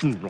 Do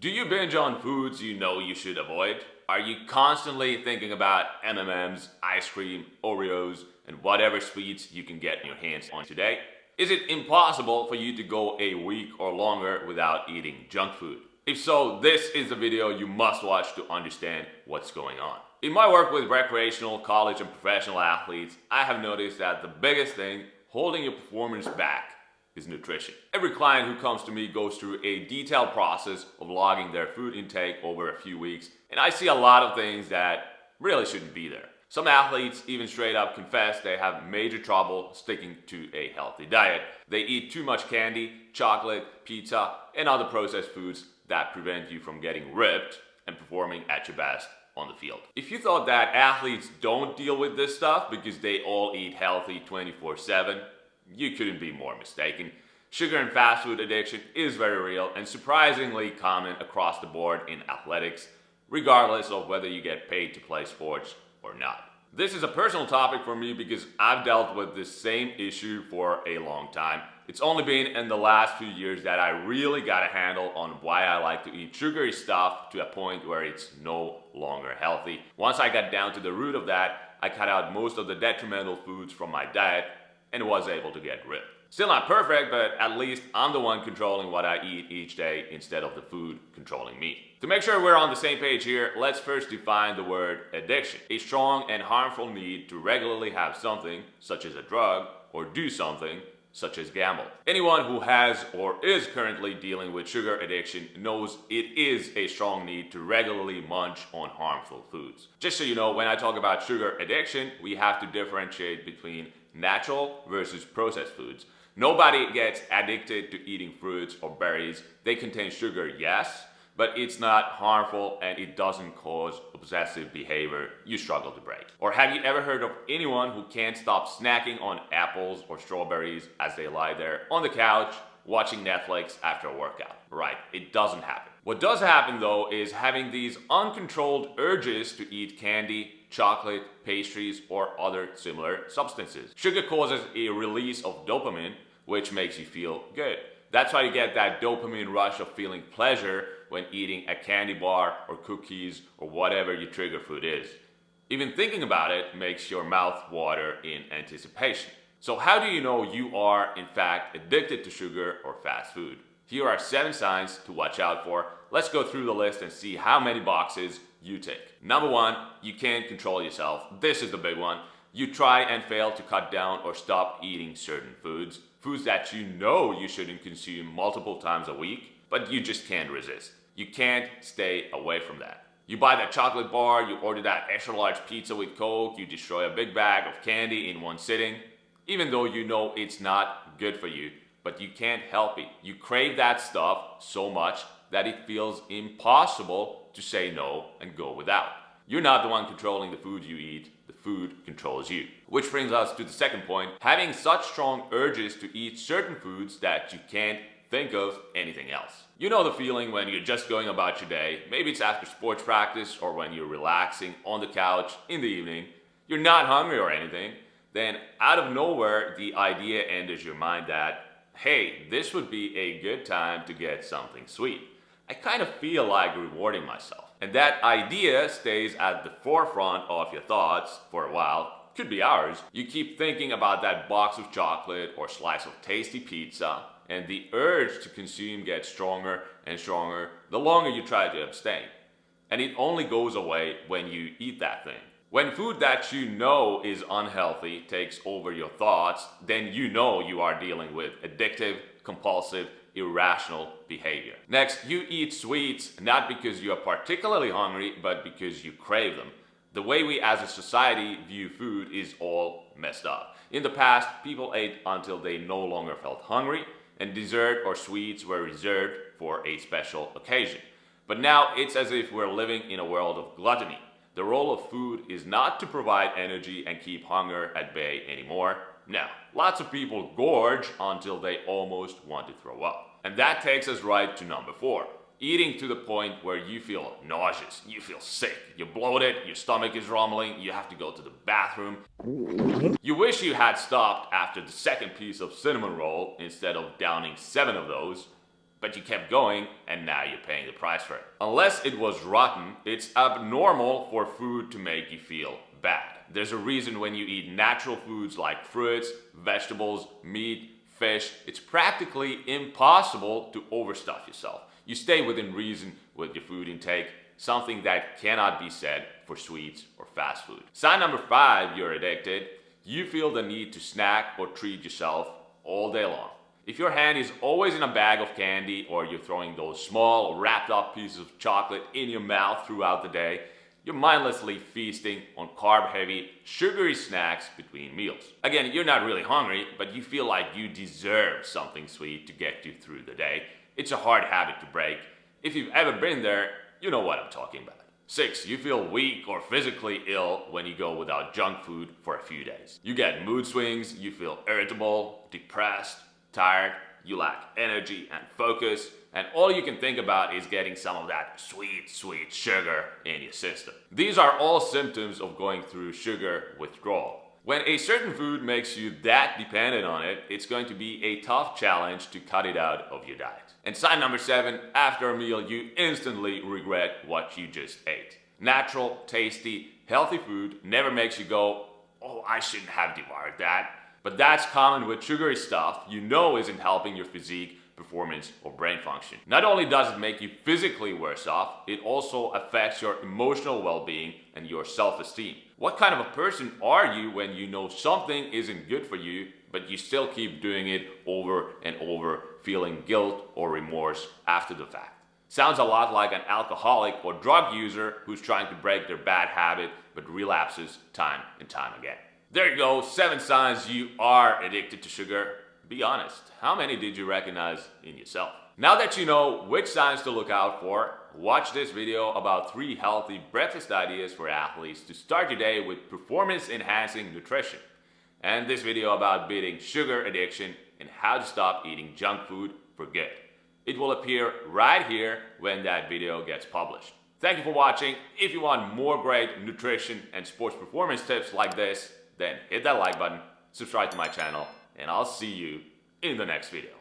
you binge on foods you know you should avoid? Are you constantly thinking about M&Ms, ice cream, Oreos, and whatever sweets you can get your hands on today? Is it impossible for you to go a week or longer without eating junk food? If so, this is the video you must watch to understand what's going on. In my work with recreational, college, and professional athletes, I have noticed that the biggest thing holding your performance back is nutrition. Every client who comes to me goes through a detailed process of logging their food intake over a few weeks, and I see a lot of things that really shouldn't be there. Some athletes even straight up confess they have major trouble sticking to a healthy diet. They eat too much candy, chocolate, pizza, and other processed foods that prevent you from getting ripped and performing at your best on the field. If you thought that athletes don't deal with this stuff because they all eat healthy 24/7, you couldn't be more mistaken. Sugar and fast food addiction is very real and surprisingly common across the board in athletics, regardless of whether you get paid to play sports or not. This is a personal topic for me because I've dealt with this same issue for a long time. It's only been in the last few years that I really got a handle on why I like to eat sugary stuff to a point where it's no longer healthy. Once I got down to the root of that, I cut out most of the detrimental foods from my diet and was able to get ripped. Still not perfect, but at least I'm the one controlling what I eat each day instead of the food controlling me. To make sure we're on the same page here, let's first define the word addiction. A strong and harmful need to regularly have something, such as a drug, or do something, such as gamble. Anyone who has or is currently dealing with sugar addiction knows it is a strong need to regularly munch on harmful foods. Just so you know, when I talk about sugar addiction, we have to differentiate between natural versus processed foods. Nobody gets addicted to eating fruits or berries. They contain sugar, yes, but it's not harmful and it doesn't cause obsessive behavior you struggle to break. Or have you ever heard of anyone who can't stop snacking on apples or strawberries as they lie there on the couch watching Netflix after a workout? Right, it doesn't happen. What does happen though is having these uncontrolled urges to eat candy, chocolate, pastries, or other similar substances. Sugar causes a release of dopamine, which makes you feel good. That's why you get that dopamine rush of feeling pleasure when eating a candy bar or cookies or whatever your trigger food is. Even thinking about it makes your mouth water in anticipation. So how do you know you are in fact addicted to sugar or fast food? Here are 7 signs to watch out for. Let's go through the list and see how many boxes you tick. Number 1, you can't control yourself. This is the big one. You try and fail to cut down or stop eating certain foods. Foods that you know you shouldn't consume multiple times a week, but you just can't resist. You can't stay away from that. You buy that chocolate bar, you order that extra large pizza with Coke, you destroy a big bag of candy in one sitting, even though you know it's not good for you, but you can't help it. You crave that stuff so much that it feels impossible to say no and go without. You're not the one controlling the food you eat, the food controls you. Which brings us to the second point, having such strong urges to eat certain foods that you can't think of anything else. You know the feeling when you're just going about your day, maybe it's after sports practice or when you're relaxing on the couch in the evening, you're not hungry or anything, then out of nowhere the idea enters your mind that, hey, this would be a good time to get something sweet. I kind of feel like rewarding myself. And that idea stays at the forefront of your thoughts for a while, could be hours. You keep thinking about that box of chocolate or slice of tasty pizza, and the urge to consume gets stronger and stronger the longer you try to abstain. And it only goes away when you eat that thing. When food that you know is unhealthy takes over your thoughts, then you know you are dealing with addictive, compulsive, irrational behavior. Next, you eat sweets not because you are particularly hungry, but because you crave them. The way we as a society view food is all messed up. In the past, people ate until they no longer felt hungry, and dessert or sweets were reserved for a special occasion. But now it's as if we're living in a world of gluttony. The role of food is not to provide energy and keep hunger at bay anymore. No, lots of people gorge until they almost want to throw up. And that takes us right to number 4. Eating to the point where you feel nauseous, you feel sick, you're bloated, your stomach is rumbling, you have to go to the bathroom. You wish you had stopped after the second piece of cinnamon roll instead of downing 7 of those, but you kept going and now you're paying the price for it. Unless it was rotten, it's abnormal for food to make you feel bad. There's a reason when you eat natural foods like fruits, vegetables, meat, fish, it's practically impossible to overstuff yourself. You stay within reason with your food intake, something that cannot be said for sweets or fast food. Sign number 5, you're addicted. You feel the need to snack or treat yourself all day long. If your hand is always in a bag of candy or you're throwing those small wrapped up pieces of chocolate in your mouth throughout the day, you're mindlessly feasting on carb-heavy, sugary snacks between meals. Again, you're not really hungry, but you feel like you deserve something sweet to get you through the day. It's a hard habit to break. If you've ever been there, you know what I'm talking about. 6, you feel weak or physically ill when you go without junk food for a few days. You get mood swings, you feel irritable, depressed, tired, you lack energy and focus, and all you can think about is getting some of that sweet, sweet sugar in your system. These are all symptoms of going through sugar withdrawal. When a certain food makes you that dependent on it, it's going to be a tough challenge to cut it out of your diet. And sign number 7, after a meal, you instantly regret what you just ate. Natural, tasty, healthy food never makes you go, oh, I shouldn't have devoured that. But that's common with sugary stuff you know isn't helping your physique, performance, or brain function. Not only does it make you physically worse off, it also affects your emotional well-being and your self-esteem. What kind of a person are you when you know something isn't good for you, but you still keep doing it over and over, feeling guilt or remorse after the fact? Sounds a lot like an alcoholic or drug user who's trying to break their bad habit but relapses time and time again. There you go, 7 signs you are addicted to sugar. Be honest, how many did you recognize in yourself? Now that you know which signs to look out for, watch this video about 3 healthy breakfast ideas for athletes to start your day with performance-enhancing nutrition. And this video about beating sugar addiction and how to stop eating junk food for good. It will appear right here when that video gets published. Thank you for watching. If you want more great nutrition and sports performance tips like this, then hit that like button, subscribe to my channel, and I'll see you in the next video.